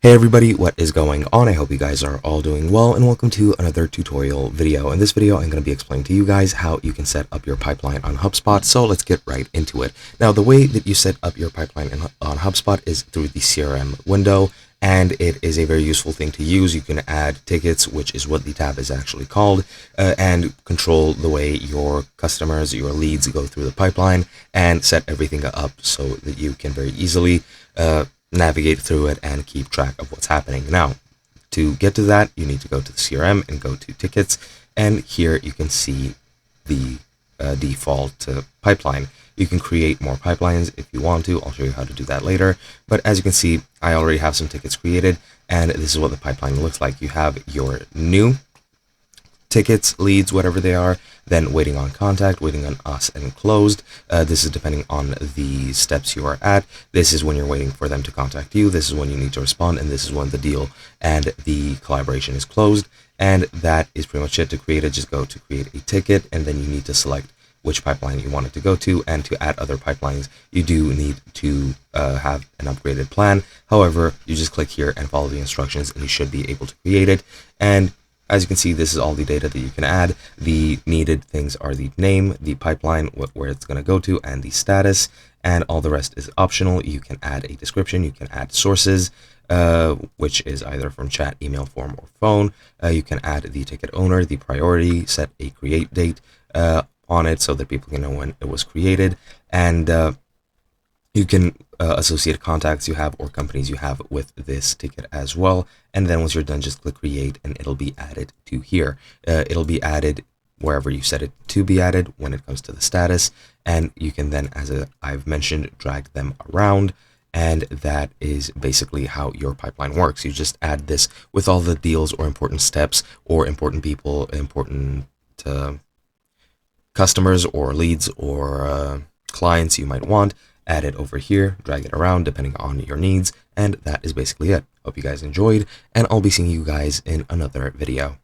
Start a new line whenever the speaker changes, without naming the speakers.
Hey everybody, what is going on? I hope you guys are all doing well, and welcome to another tutorial video. In this video, I'm going to be explaining to you guys how you can set up your pipeline on HubSpot, so let's get right into it. Now, the way that you set up your pipeline on HubSpot is through the CRM window, and it is a very useful thing to use. You can add tickets, which is what the tab is actually called, and control the way your customers, your leads go through the pipeline, and set everything up so that you can very easily navigate through it and keep track of what's happening. Now, to get to that, you need to go to the CRM and go to tickets, and here you can see the default pipeline. You can create more pipelines if you want to. I'll show you how to do that later, but as you can see, I already have some tickets created, and this is what the pipeline looks like. You have your new tickets, leads, whatever they are, then waiting on contact, waiting on us, and closed. This is depending on the steps you are at. This is when you're waiting for them to contact you. This is when you need to respond, and this is when the deal and the collaboration is closed. And that is pretty much it. To create it, just go to create a ticket, and then you need to select which pipeline you want it to go to. And to add other pipelines, you do need to have an upgraded plan. However, you just click here and follow the instructions, and you should be able to create it. And as you can see, this is all the data that you can add. The needed things are the name, the pipeline, where it's going to go to, and the status, and all the rest is optional. You can add a description, you can add sources, which is either from chat, email, form, or phone. You can add the ticket owner, the priority, set a create date on it so that people can know when it was created, and you can associate contacts you have or companies you have with this ticket as well. And then once you're done, just click create, and it'll be added to here. It'll be added wherever you set it to be added when it comes to the status. And you can then, as I've mentioned, drag them around. And that is basically how your pipeline works. You just add this with all the deals or important steps or important people, important customers or leads or clients you might want. Add it over here, drag it around depending on your needs, and that is basically it. Hope you guys enjoyed, and I'll be seeing you guys in another video.